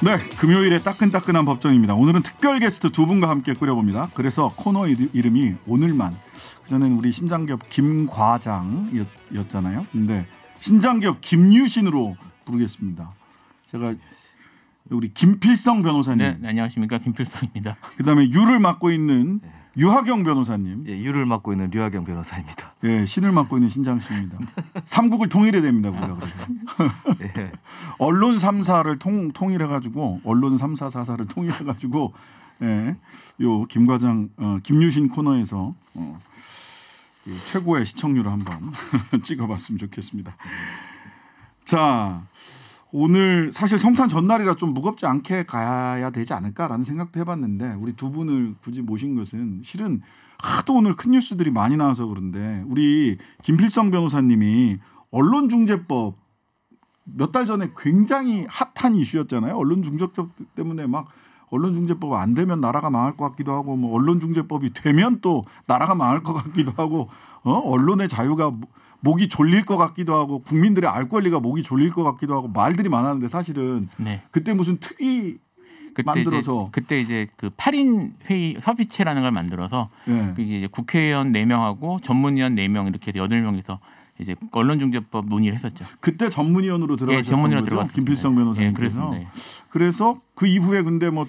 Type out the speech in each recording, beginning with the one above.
네, 금요일에 따끈따끈한 법정입니다. 오늘은 특별 게스트 두 분과 함께 꾸려봅니다. 그래서 코너 이름이 오늘만. 그전에는 우리 신장기업 김과장이었잖아요. 근데 신장기업 김유신으로 부르겠습니다. 제가 우리 김필성 변호사님. 네, 안녕하십니까, 김필성입니다. 그다음에 유를 맡고 있는 유하경 변호사님. 예, 유를 맡고 있는 류하경 변호사입니다. 예, 신을 맡고 있는 신장 씨입니다. 삼국을 통일해야 됩니다, 우리가 그래서. 예. 언론 3사를 통일해가지고 언론 3사 4사를 통일해가지고 예, 요 김과장 김유신 코너에서 최고의 시청률을 한번 찍어봤으면 좋겠습니다. 자. 오늘 사실 성탄 전날이라 좀 무겁지 않게 가야 되지 않을까라는 생각도 해봤는데 우리 두 분을 굳이 모신 것은 실은 하도 오늘 큰 뉴스들이 많이 나와서 그런데 우리 김필성 변호사님이 언론중재법 몇 달 전에 굉장히 핫한 이슈였잖아요. 언론중재법 때문에 막 언론중재법 안 되면 나라가 망할 것 같기도 하고 뭐 언론중재법이 되면 또 나라가 망할 것 같기도 하고 언론의 자유가 목이 졸릴 것 같기도 하고 국민들의 알 권리가 목이 졸릴 것 같기도 하고 말들이 많았는데 사실은 네. 그때 무슨 특위 만들어서 그때 이제 그 8인 회의 협의체라는 걸 만들어서 네. 이제 국회의원 4명하고 전문위원 4명 이렇게 8명이서 이제 언론중재법 논의를 했었죠. 그때 전문위원으로 들어가셨던 거죠? 김필성 변호사님께서. 네, 그래서 그 이후에 근데 뭐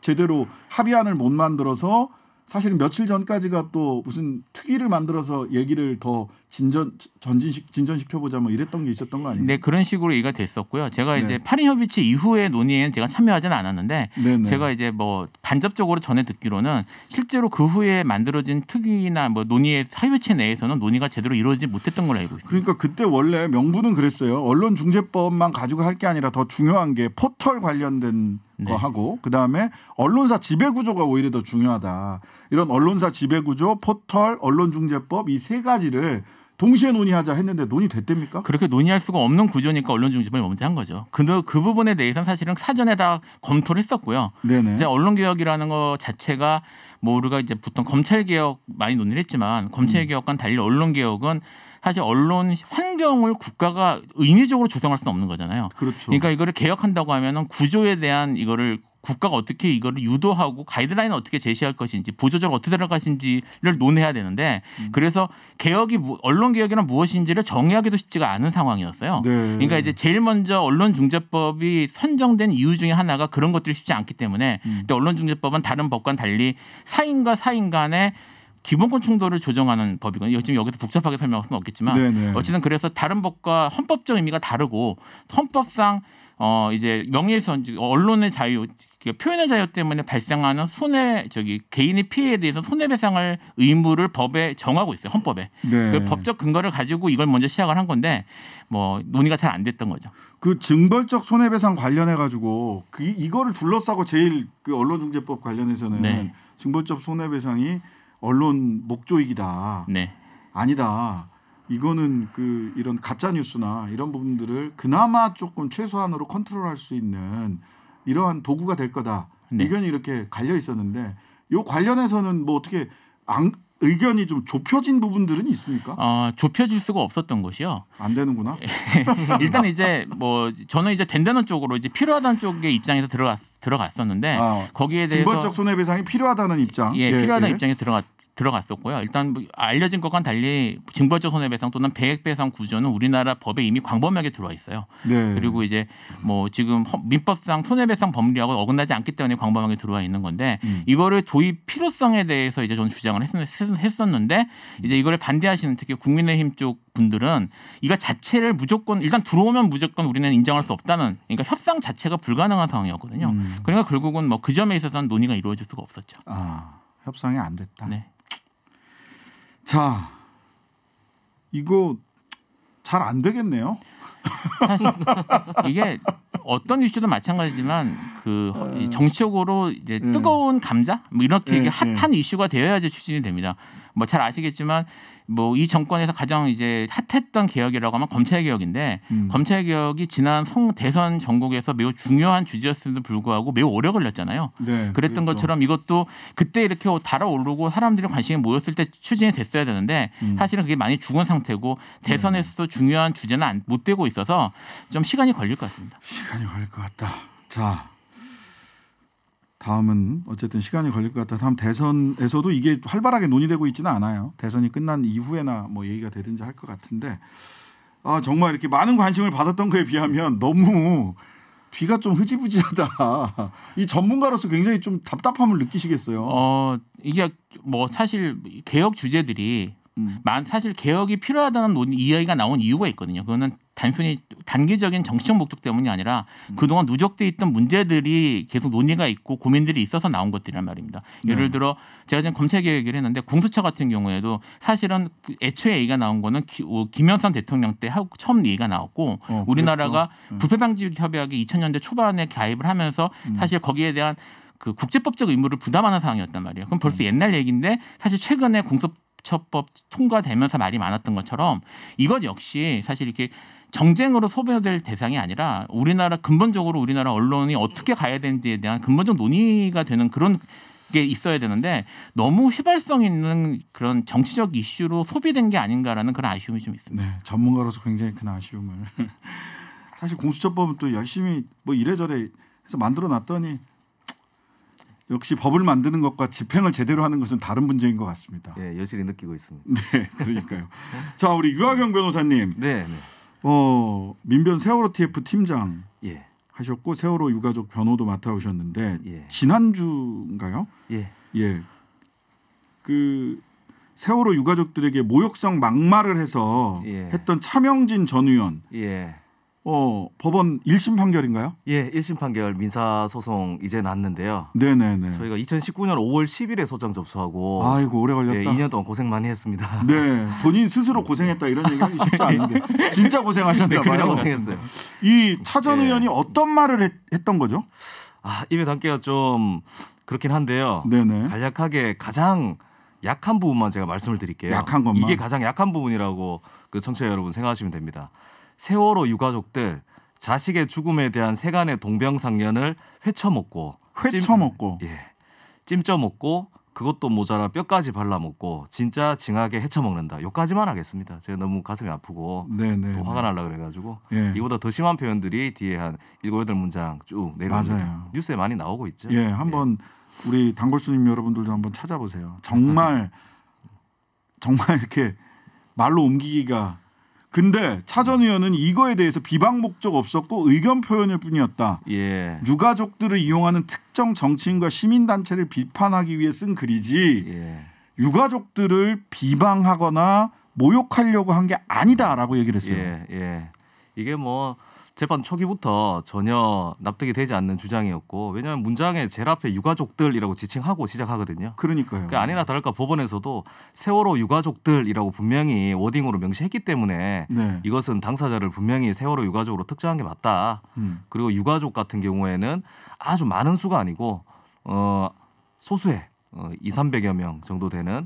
제대로 합의안을 못 만들어서 사실은 며칠 전까지가 또 무슨 특위를 만들어서 얘기를 더 진전시켜보자 뭐 이랬던 게 있었던 거 아니에요? 네, 그런 식으로 얘기가 됐었고요. 제가 이제 8인 협의체 이후에 논의에는 제가 참여하지는 않았는데 네네. 제가 이제 뭐 간접적으로 전해 듣기로는 실제로 그 후에 만들어진 특위나 뭐 논의의 협의체 내에서는 논의가 제대로 이루어지지 못했던 걸로 알고 있습니다. 그러니까 그때 원래 명분은 그랬어요. 언론중재법만 가지고 할 게 아니라 더 중요한 게 포털 관련된 거 하고 그다음에 언론사 지배구조가 오히려 더 중요하다. 이런 언론사 지배구조, 포털, 언론중재법 이 세 가지를 동시에 논의하자 했는데 논의됐답니까? 그렇게 논의할 수가 없는 구조니까 언론중재법을 먼저 한 거죠. 그 부분에 대해서는 사실은 사전에 다 검토를 했었고요. 네네. 이제 언론개혁이라는 거 자체가 뭐 우리가 이제 보통 검찰개혁 많이 논의를 했지만 검찰개혁과는 달리 언론개혁은 사실 언론 환경을 국가가 인위적으로 조성할 수는 없는 거잖아요. 그렇죠. 그러니까 이거를 개혁한다고 하면은 구조에 대한 이거를 국가가 어떻게 이거를 유도하고 가이드라인을 어떻게 제시할 것인지 보조적으로 어떻게 들어갈 것인지를 논해야 되는데 그래서 개혁이 언론 개혁이란 무엇인지를 정의하기도 쉽지가 않은 상황이었어요. 네. 그러니까 이제 제일 먼저 언론중재법이 선정된 이유 중에 하나가 그런 것들이 쉽지 않기 때문에 근데 언론중재법은 다른 법과는 달리 사인과 사인 간의 기본권 충돌을 조정하는 법이거든요. 지금 여기서 복잡하게 설명할 수는 없겠지만 네네. 어쨌든 그래서 다른 법과 헌법적 의미가 다르고 헌법상 이제 명예훼손, 언론의 자유, 표현의 자유 때문에 발생하는 개인의 피해에 대해서 손해배상을 의무를 법에 정하고 있어요. 헌법에. 네. 그 법적 근거를 가지고 이걸 먼저 시작을 한 건데 뭐 논의가 잘 안 됐던 거죠. 그 징벌적 손해배상 관련해 가지고 이거를 둘러싸고 제일 그 언론중재법 관련해서는 네. 징벌적 손해배상이 언론 목조이기다. 네. 아니다. 이거는 이런 가짜 뉴스나 이런 부분들을 그나마 조금 최소한으로 컨트롤할 수 있는 이러한 도구가 될 거다. 네. 의견이 이렇게 갈려 있었는데 이 관련해서는 뭐 어떻게 의견이 좀 좁혀진 부분들은 있습니까? 좁혀질 수가 없었던 것이요. 안 되는구나. 일단 이제 뭐 저는 이제 된다는 쪽으로 이제 필요하다는 쪽의 입장에서 들어갔었는데 거기에 대해서 징벌적 손해배상이 필요하다는 입장. 필요하다는 입장에 들어갔었고요. 일단 뭐 알려진 것과는 달리 징벌적 손해배상 또는 배액배상 구조는 우리나라 법에 이미 광범위하게 들어와 있어요. 네. 그리고 이제 뭐 지금 민법상 손해배상 법리하고 어긋나지 않기 때문에 광범위하게 들어와 있는 건데 이거를 도입 필요성에 대해서 이제 저는 주장을 했었는데 이제 이거를 반대하시는 특히 국민의힘 쪽 분들은 이거 자체를 무조건 일단 들어오면 무조건 우리는 인정할 수 없다는 그러니까 협상 자체가 불가능한 상황이었거든요. 그러니까 결국은 뭐 그 점에 있어서는 논의가 이루어질 수가 없었죠. 협상이 안 됐다. 네. 자, 이거 잘 안 되겠네요. 사실 이게 어떤 이슈도 마찬가지지만 정치적으로 이제 뜨거운 감자 뭐 이렇게 이게 핫한 이슈가 되어야지 추진이 됩니다. 뭐 잘 아시겠지만 뭐 이 정권에서 가장 이제 핫했던 개혁이라고 하면 검찰 개혁인데 검찰 개혁이 지난 대선 전국에서 매우 중요한 주제였음에도 불구하고 매우 오래 걸렸잖아요. 네, 그랬던 그렇죠. 것처럼 이것도 그때 이렇게 달아오르고 사람들이 관심이 모였을 때 추진이 됐어야 되는데 사실은 그게 많이 죽은 상태고 대선에서도 중요한 주제는 못 되고 있어서 좀 시간이 걸릴 것 같습니다. 시간이 걸릴 것 같다. 자, 다음은 어쨌든 시간이 걸릴 것 같아. 다음 대선에서도 이게 활발하게 논의되고 있지는 않아요. 대선이 끝난 이후에나 뭐 얘기가 되든지 할 것 같은데 정말 이렇게 많은 관심을 받았던 거에 비하면 너무 뒤가 좀 흐지부지하다. 이 전문가로서 굉장히 좀 답답함을 느끼시겠어요. 이게 뭐 사실 개혁 주제들이 사실 개혁이 필요하다는 이야기가 나온 이유가 있거든요. 그거는 단순히 단기적인 정치적 목적 때문이 아니라 그동안 누적돼 있던 문제들이 계속 논의가 있고 고민들이 있어서 나온 것들이란 말입니다. 예를 들어 제가 지금 검찰개혁을 했는데 공수처 같은 경우에도 사실은 애초에 얘기가 나온 거는 김영삼 대통령 때 처음 얘기가 나왔고 우리나라가 부패방지협약에 2000년대 초반에 가입을 하면서 사실 거기에 대한 그 국제법적 의무를 부담하는 상황이었단 말이에요. 그럼 벌써 옛날 얘기인데 사실 최근에 공수처법 통과되면서 말이 많았던 것처럼 이것 역시 사실 이렇게 정쟁으로 소비될 대상이 아니라 근본적으로 우리나라 언론이 어떻게 가야 되는지에 대한 근본적 논의가 되는 그런 게 있어야 되는데 너무 휘발성 있는 그런 정치적 이슈로 소비된 게 아닌가라는 그런 아쉬움이 좀 있습니다. 네, 전문가로서 굉장히 큰 아쉬움을. 사실 공수처법은 또 열심히 뭐 이래저래 해서 만들어 놨더니 역시 법을 만드는 것과 집행을 제대로 하는 것은 다른 문제인 것 같습니다. 예, 여실히 느끼고 있습니다. 네, 그러니까요. 자, 우리 유하경 변호사님. 네. 민변 세월호 TF 팀장 예. 하셨고 세월호 유가족 변호도 맡아오셨는데 예. 지난주인가요? 예. 예. 그 세월호 유가족들에게 모욕성 막말을 해서 했던 차명진 전 의원. 예. 법원 1심 판결인가요? 예, 1심 판결 민사 소송 이제 났는데요. 네네네. 저희가 2019년 5월 10일에 소장 접수하고 아이고 오래 걸렸다. 예, 2년 동안 고생 많이 했습니다. 네, 본인 스스로 고생했다 이런 얘기하기 쉽지 않은데 진짜 고생하셨나 봐요. 진짜 고생했어요. 이 차 전 의원이 어떤 말을 했던 거죠? 입에 담기가 좀 그렇긴 한데요. 네네. 간략하게 가장 약한 부분만 제가 말씀을 드릴게요. 약한 것만. 이게 가장 약한 부분이라고 그 청취자 여러분 생각하시면 됩니다. 세월호 유가족들 자식의 죽음에 대한 세간의 동병상련을 회쳐먹고 찜쪄먹고 그것도 모자라 뼈까지 발라먹고 진짜 징하게 헤쳐먹는다. 여기까지만 하겠습니다. 제가 너무 가슴이 아프고 또 화가 날라 그래가지고 이보다 더 심한 표현들이 뒤에 한 7, 8문장 쭉 내려옵니다. 뉴스에 많이 나오고 있죠. 예, 한번 우리 단골손님 여러분들도 한번 찾아보세요. 정말 이렇게 말로 옮기기가 근데 차 전 의원은 이거에 대해서 비방 목적 없었고 의견 표현일 뿐이었다. 예. 유가족들을 이용하는 특정 정치인과 시민단체를 비판하기 위해 쓴 글이지 유가족들을 비방하거나 모욕하려고 한 게 아니다라고 얘기를 했어요. 예. 이게 뭐 재판 초기부터 전혀 납득이 되지 않는 주장이었고 왜냐하면 문장에 제일 앞에 유가족들이라고 지칭하고 시작하거든요. 그러니까요. 아니나 다를까 법원에서도 세월호 유가족들이라고 분명히 워딩으로 명시했기 때문에 이것은 당사자를 분명히 세월호 유가족으로 특정한 게 맞다. 그리고 유가족 같은 경우에는 아주 많은 수가 아니고 소수의 200~300여 명 정도 되는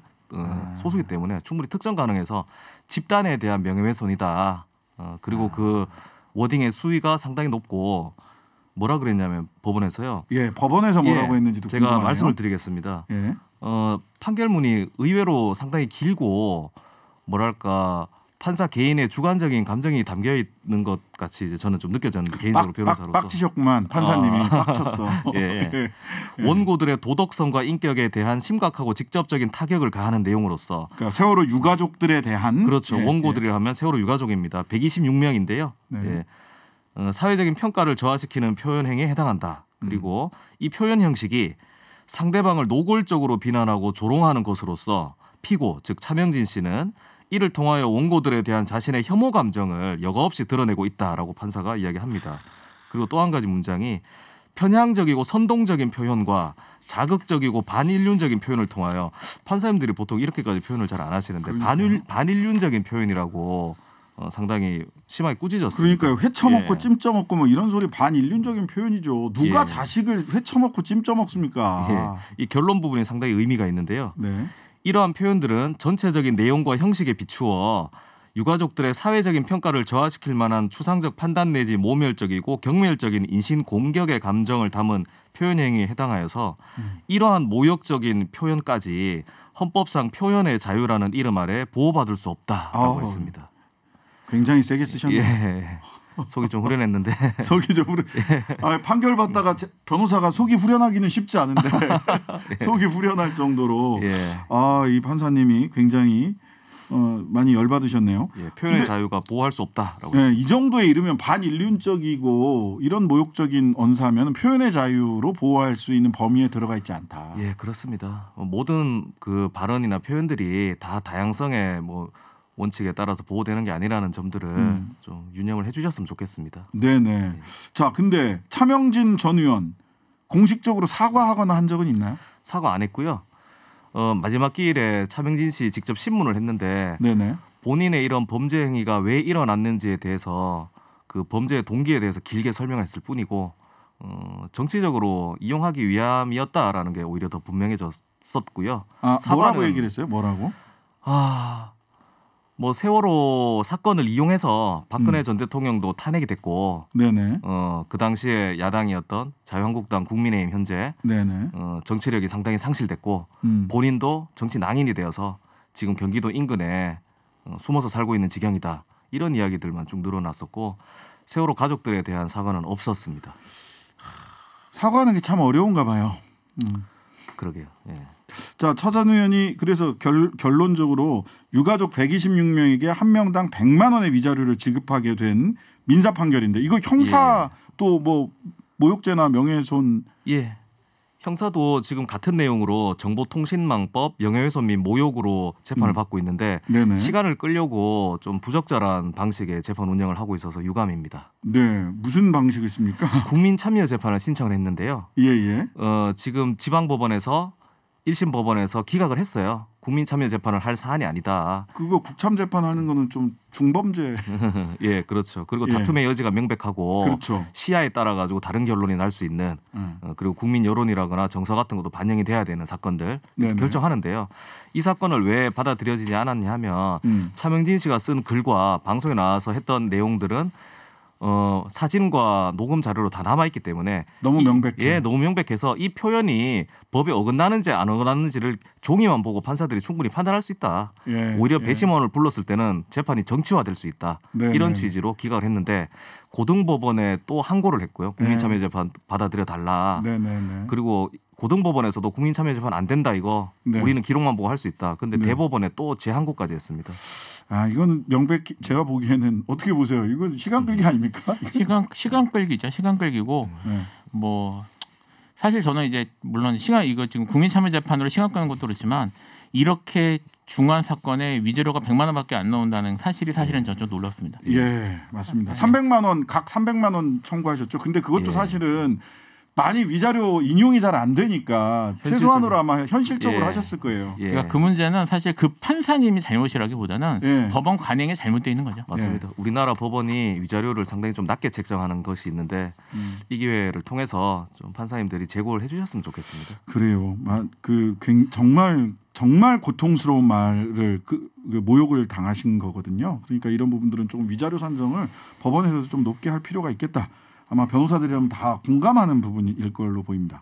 소수이기 때문에 충분히 특정 가능해서 집단에 대한 명예훼손이다. 그리고 그 워딩의 수위가 상당히 높고 뭐라 그랬냐면 법원에서요. 예, 법원에서 뭐라고 했는지도 제가 궁금하네요. 말씀을 드리겠습니다. 예. 판결문이 의외로 상당히 길고 뭐랄까 판사 개인의 주관적인 감정이 담겨 있는 것 같이 이제 저는 좀 느껴졌는데 개인적으로 변호사로서 빡치셨구만 판사님이 빡쳤어. 예. 원고들의 도덕성과 인격에 대한 심각하고 직접적인 타격을 가하는 내용으로서 그러니까 세월호 유가족들에 대한 그렇죠. 원고들이 하면 세월호 유가족입니다. 126명인데요. 사회적인 평가를 저하시키는 표현 행위에 해당한다. 그리고 이 표현 형식이 상대방을 노골적으로 비난하고 조롱하는 것으로서 피고 즉 차명진 씨는 이를 통하여 원고들에 대한 자신의 혐오 감정을 여과 없이 드러내고 있다라고 판사가 이야기합니다. 그리고 또 한 가지 문장이 편향적이고 선동적인 표현과 자극적이고 반인륜적인 표현을 통하여 판사님들이 보통 이렇게까지 표현을 잘 안 하시는데 반인륜적인 표현이라고 상당히 심하게 꾸짖었습니다. 그러니까요. 회쳐먹고 찜쪄먹고 뭐 이런 소리 반인륜적인 표현이죠. 누가 자식을 회쳐먹고 찜쪄먹습니까? 이 결론 부분이 상당히 의미가 있는데요. 이러한 표현들은 전체적인 내용과 형식에 비추어 유가족들의 사회적인 평가를 저하시킬 만한 추상적 판단 내지 모멸적이고 경멸적인 인신 공격의 감정을 담은 표현 행위에 해당하여서 이러한 모욕적인 표현까지 헌법상 표현의 자유라는 이름 아래 보호받을 수 없다라고 했습니다. 굉장히 세게 쓰셨네요. 속이 좀 후련했는데 속이 좀 후련. 판결 받다가 변호사가 속이 후련하기는 쉽지 않은데 속이 후련할 정도로 이 판사님이 굉장히 많이 열받으셨네요. 표현의 자유가 보호할 수 없다라고 했습니다. 이 정도에 이르면 반인륜적이고 이런 모욕적인 언사면 표현의 자유로 보호할 수 있는 범위에 들어가 있지 않다. 그렇습니다. 모든 그 발언이나 표현들이 다 다양성의 원칙에 따라서 보호되는 게 아니라는 점들을 좀 유념을 해주셨으면 좋겠습니다. 네네. 자, 근데 차명진 전 의원 공식적으로 사과하거나 한 적은 있나요? 사과 안 했고요. 마지막 기일에 차명진 씨 직접 신문을 했는데 네네. 본인의 이런 범죄 행위가 왜 일어났는지에 대해서 그 범죄의 동기에 대해서 길게 설명했을 뿐이고 정치적으로 이용하기 위함이었다라는 게 오히려 더 분명해졌었고요. 뭐라고 얘기를 했어요? 뭐라고? 세월호 사건을 이용해서 박근혜 전 대통령도 탄핵이 됐고, 네네. 그 당시에 야당이었던 자유한국당, 국민의힘 현재 네네. 정치력이 상당히 상실됐고, 본인도 정치 낭인이 되어서 지금 경기도 인근에 숨어서 살고 있는 지경이다. 이런 이야기들만 쭉 늘어났었고, 세월호 가족들에 대한 사과는 없었습니다. 사과하는 게 참 어려운가 봐요. 그러게요. 자, 차 전 의원이 그래서 결론적으로 유가족 126명에게 한 명당 100만 원의 위자료를 지급하게 된 민사 판결인데 이거 형사 또 모욕죄나 명예훼손 형사도 지금 같은 내용으로 정보통신망법 명예훼손 및 모욕으로 재판을 받고 있는데 시간을 끌려고 좀 부적절한 방식의 재판 운영을 하고 있어서 유감입니다. 네, 무슨 방식을 씁니까? 국민참여 재판을 신청을 했는데요. 지금 지방법원에서 1심 법원에서 기각을 했어요. 국민참여 재판을 할 사안이 아니다. 그거 국참 재판하는 거는 좀 중범죄. 그렇죠. 그리고 다툼의 여지가 명백하고 그렇죠. 시야에 따라 가지고 다른 결론이 날 수 있는 그리고 국민 여론이라거나 정서 같은 것도 반영이 돼야 되는 사건들 결정하는데요. 이 사건을 왜 받아들여지지 않았냐 하면 차명진 씨가 쓴 글과 방송에 나와서 했던 내용들은 사진과 녹음 자료로 다 남아있기 때문에 너무 명백해. 너무 명백해서 이 표현이 법에 어긋나는지 안 어긋나는지를 종이만 보고 판사들이 충분히 판단할 수 있다. 오히려 배심원을 불렀을 때는 재판이 정치화될 수 있다. 이런 취지로 기각을 했는데 고등법원에 또 항고를 했고요. 국민참여재판 받아들여 달라. 그리고 고등법원에서도 국민참여재판 안 된다 이거 우리는 기록만 보고 할 수 있다. 근데 대법원에 또 재항고까지 했습니다. 이건 명백히 제가 보기에는 어떻게 보세요? 이건 시간 끌기 아닙니까? 시간 끌기죠. 시간 끌기고 사실 저는 이제 물론 이거 지금 국민참여재판으로 시간 끄는 것도 그렇지만 이렇게 중요한 사건에 위자료가 100만 원밖에 안 나온다는 사실은 전 좀 놀랐습니다. 맞습니다. 300만 원 각 300만 원 청구하셨죠. 근데 그것도 사실은 많이 위자료 인용이 잘 안 되니까 최소한으로 아마 현실적으로 하셨을 거예요. 그러니까 그 문제는 사실 그 판사님이 잘못이라기보다는 법원 관행에 잘못되어 있는 거죠. 맞습니다. 우리나라 법원이 위자료를 상당히 좀 낮게 책정하는 것이 있는데 이 기회를 통해서 좀 판사님들이 제고를 해주셨으면 좋겠습니다. 그래요. 정말 고통스러운 말을 모욕을 당하신 거거든요. 그러니까 이런 부분들은 조금 위자료 산정을 법원에서도 좀 높게 할 필요가 있겠다. 아마 변호사들이라면 다 공감하는 부분일 걸로 보입니다.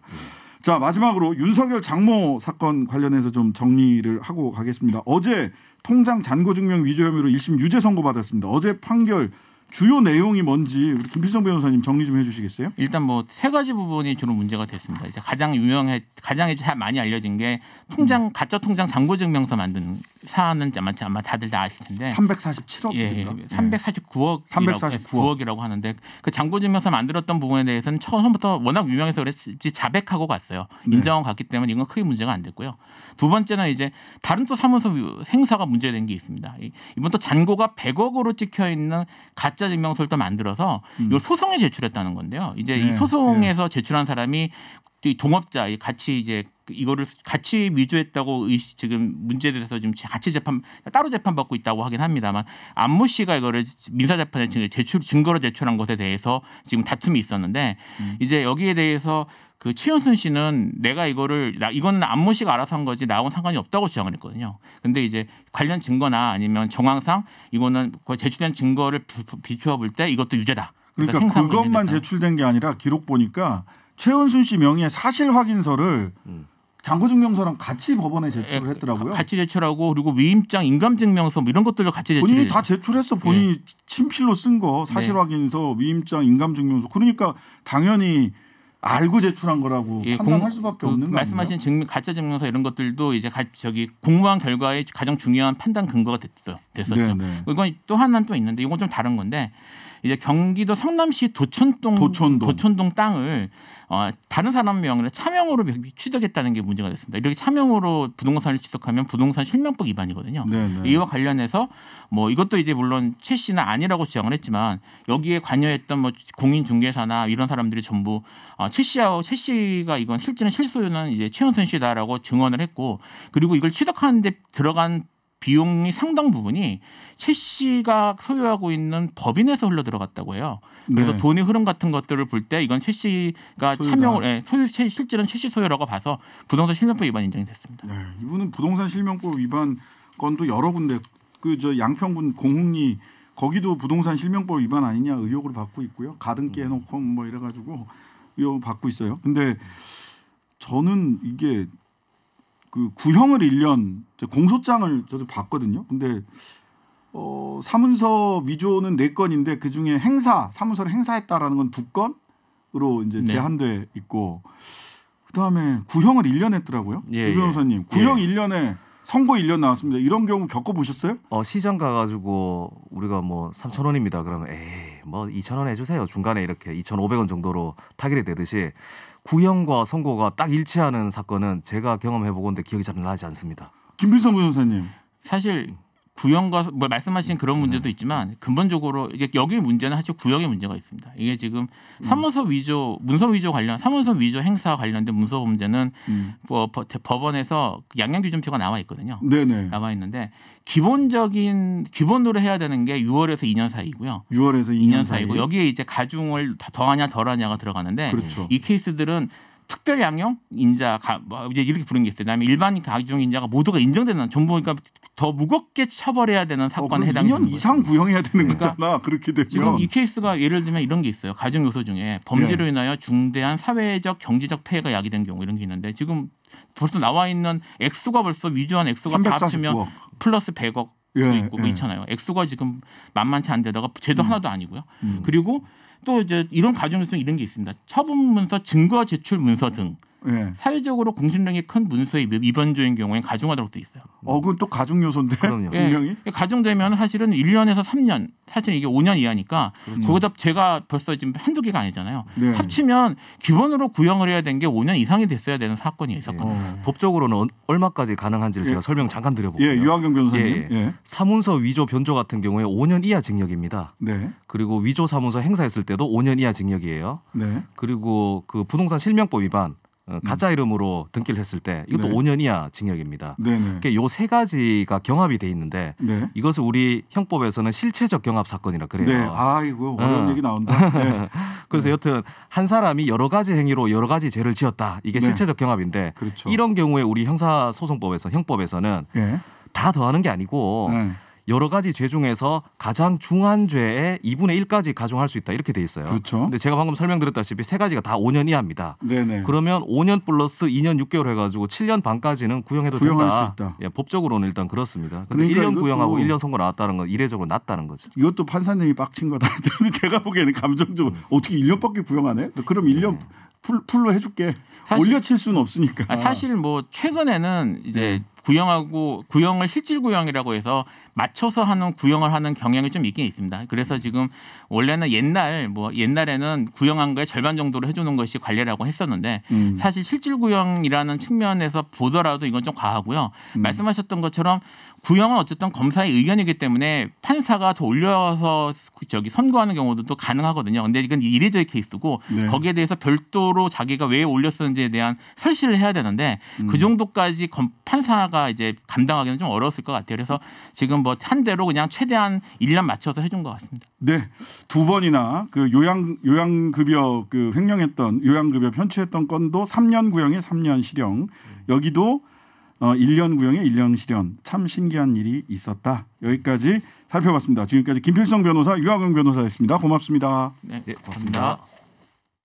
자, 마지막으로 윤석열 장모 사건 관련해서 좀 정리를 하고 가겠습니다. 어제 통장 잔고증명 위조 혐의로 1심 유죄 선고받았습니다. 어제 판결 주요 내용이 뭔지 우리 김필성 변호사님 정리 좀 해주시겠어요? 일단 세 가지 부분이 주로 문제가 됐습니다. 이제 가장 잘 많이 알려진 게 가짜 통장 잔고증명서 만든 사안은 아마 다들 다 아실 텐데 347억입니다. 349억이라고 하는데 그 잔고증명서 만들었던 부분에 대해서는 처음부터 워낙 유명해서 그랬지 자백하고 갔어요. 인정하고 갔기 때문에 이건 크게 문제가 안 됐고요. 두 번째는 이제 다른 또 사무소 행사가 문제된 게 있습니다. 이번 또 잔고가 100억으로 찍혀 있는 가짜 증명서를 또 만들어서 이걸 소송에 제출했다는 건데요. 이제 이 소송에서 제출한 사람이 동업자 이거를 같이 위조했다고 지금 문제에 대해서 지금 따로 재판받고 있다고 하긴 합니다만 안모 씨가 이거를 민사 재판에 증거로 제출한 것에 대해서 지금 다툼이 있었는데 이제 여기에 대해서 그 최윤순 씨는 내가 이거는 안모 씨가 알아서 한 거지 나하고는 상관이 없다고 주장을 했거든요. 근데 이제 관련 증거나 아니면 정황상 이거는 제출된 증거를 비추어 볼 때 이것도 유죄다. 그러니까 그것만 제출된 게 아니라 기록 보니까 최은순 씨 명의의 사실 확인서를 장고증명서랑 같이 법원에 제출을 했더라고요. 같이 제출하고 그리고 위임장, 인감증명서 뭐 이런 것들도 같이 제출했어요. 본인이 다 제출했어. 본인이 친필로 쓴 거 사실 확인서, 위임장, 인감증명서. 그러니까 당연히 알고 제출한 거라고 판단할 수밖에 없는 거 아니에요? 말씀하신 가짜 증명서 이런 것들도 이제 공무원 결과의 가장 중요한 판단 근거가 됐었죠. 네네. 이건 또 하나는 또 있는데 이건 좀 다른 건데 이제 경기도 성남시 도촌동 땅을 다른 사람 명의로 차명으로 취득했다는 게 문제가 됐습니다. 이렇게 차명으로 부동산을 취득하면 부동산 실명법 위반이거든요. 네네. 이와 관련해서 뭐 이것도 이제 물론 최 씨는 아니라고 주장을 했지만 여기에 관여했던 뭐 공인중개사나 이런 사람들이 전부 최 씨가 이건 실제는 실소유는 이제 최은순 씨다라고 증언을 했고 그리고 이걸 취득하는데 들어간 비용이 상당 부분이 최 씨가 소유하고 있는 법인에서 흘러 들어갔다고 해요. 그래서 네. 돈의 흐름 같은 것들을 볼 때 이건 최 씨가 실제는 최 씨 소유라고 봐서 부동산 실명법 위반 인정이 됐습니다. 네, 이분은 부동산 실명법 위반 건도 여러 군데 저 양평군 공흥리 거기도 부동산 실명법 위반 아니냐 의혹을 받고 있고요. 가등기 해놓고 뭐 이래가지고 의혹을 받고 있어요. 근데 저는 이게 그 구형을 1년 공소장을 저도 봤거든요. 근데 사문서 위조는 4건인데 그 중에 사문서를 행사했다라는 건 2건으로 이제 제한돼 있고 그다음에 구형을 1년 했더라고요. 유 변호사님 구형 1년에 선고 1년 나왔습니다. 이런 경우 겪어보셨어요? 시장 가가지고 우리가 뭐 3,000원입니다. 그러면 뭐 2,000원 해주세요. 중간에 이렇게 2,500원 정도로 타결이 되듯이 구형과 선고가 딱 일치하는 사건은 제가 경험해보건데 기억이 잘 나지 않습니다. 김필성 변호사님. 사실 구형과 뭐 말씀하신 그런 문제도 있지만 근본적으로 이게 여기 문제는 사실 구형의 문제가 있습니다. 이게 지금 사문서 위조, 문서 위조 관련 사문서 위조 행사 관련된 문서 문제는 법원에서 양형기준표가 나와 있거든요. 네네. 나와 있는데 기본으로 해야 되는 게 6월에서 2년 사이고요. 6월에서 2년 사이고 여기에 이제 가중을 더하냐 덜하냐가 들어가는데 그렇죠. 이 케이스들은 특별 양형 인자 이제 이렇게 부르는 게 있어요. 그다음에 일반 가중 인자가 모두가 인정되는 전부 그러니까 더 무겁게 처벌해야 되는 사건에 해당되는 2년 이상 구형해야 되는 그러니까 거잖아. 그렇게 되면. 지금 이 케이스가 예를 들면 이런 게 있어요. 가중 요소 중에 범죄로 인하여 중대한 사회적 경제적 폐해가 야기된 경우 이런 게 있는데 지금 벌써 나와 있는 액수가 벌써 위조한 액수가 다 합치면 플러스 100억 있고 뭐 있잖아요. 액수가 지금 만만치 않은데다가 죄도 하나도 아니고요. 그리고 또 이제 이런 가중 요소 이런 게 있습니다. 처분 문서, 증거 제출 문서 등 사회적으로 공신력이 큰 문서의 위반조인 경우에 가중하도록 돼 있어요. 그건 또 가중 요소인데 분명히 가중되면 사실은 1년에서 3년, 사실 이게 5년 이하니까 거기다 제가 벌써 지금 한두 개가 아니잖아요. 네. 합치면 기본으로 구형을 해야 되는 게 5년 이상이 됐어야 되는 사건이 있었거든요. 법적으로는 얼마까지 가능한지를 제가 설명 잠깐 드려볼게요. 유학영 변호사님. 사문서 위조 변조 같은 경우에 5년 이하 징역입니다. 네. 그리고 위조 사문서 행사했을 때도 5년 이하 징역이에요. 네. 그리고 그 부동산 실명법 위반 가짜 이름으로 등기를 했을 때 이것도 5년 이하 징역입니다. 그러니까 요 세 가지가 경합이 돼 있는데 이것을 우리 형법에서는 실체적 경합 사건이라 그래요. 네. 아이고 어려운 얘기 나온다. 네. 그래서 여튼 한 사람이 여러 가지 행위로 여러 가지 죄를 지었다. 이게 실체적 경합인데 그렇죠. 이런 경우에 우리 형사소송법에서 형법에서는 다 더하는 게 아니고 여러 가지 죄 중에서 가장 중한 죄에 2분의 1까지 가중할 수 있다 이렇게 돼 있어요. 그렇죠. 근데 제가 방금 설명드렸다시피 세 가지가 다 5년 이하입니다. 네네. 그러면 5년 플러스 2년 6개월 해가지고 7년 반까지는 구형해도 구형할 된다. 법적으로는 일단 그렇습니다. 근데 그러니까 1년 구형하고 1년 선고 나왔다는 건 이례적으로 낮다는 거죠. 이것도 판사님이 빡친 거다. 제가 보기에는 감정적으로 어떻게 1년밖에 구형하네? 그럼 1년 풀로 해줄게. 올려칠 수는 없으니까. 사실 뭐 최근에는 이제 구형을 실질 구형이라고 해서 맞춰서 하는 구형을 하는 경향이 좀 있긴 있습니다. 그래서 지금 원래는 옛날에는 구형한 거에 절반 정도로 해주는 것이 관례라고 했었는데 사실 실질 구형이라는 측면에서 보더라도 이건 좀 과하고요. 말씀하셨던 것처럼 구형은 어쨌든 검사의 의견이기 때문에 판사가 더 올려서 선고하는 경우도 또 가능하거든요. 근데 이건 이례적인 케이스고 거기에 대해서 별도로 자기가 왜 올렸는지에 대한 설시를 해야 되는데 그 정도까지 판사가 이제 감당하기는 좀 어려웠을 것 같아요. 그래서 지금 뭐 한 대로 그냥 최대한 1년 맞춰서 해준 것 같습니다. 네, 2번이나 그 요양급여 그 횡령했던 요양급여 편취했던 건도 3년 구형에 3년 실형. 여기도 1년 구형에 1년 실형. 참 신기한 일이 있었다. 여기까지 살펴봤습니다. 지금까지 김필성 변호사, 유학영 변호사였습니다. 고맙습니다. 네, 고맙습니다.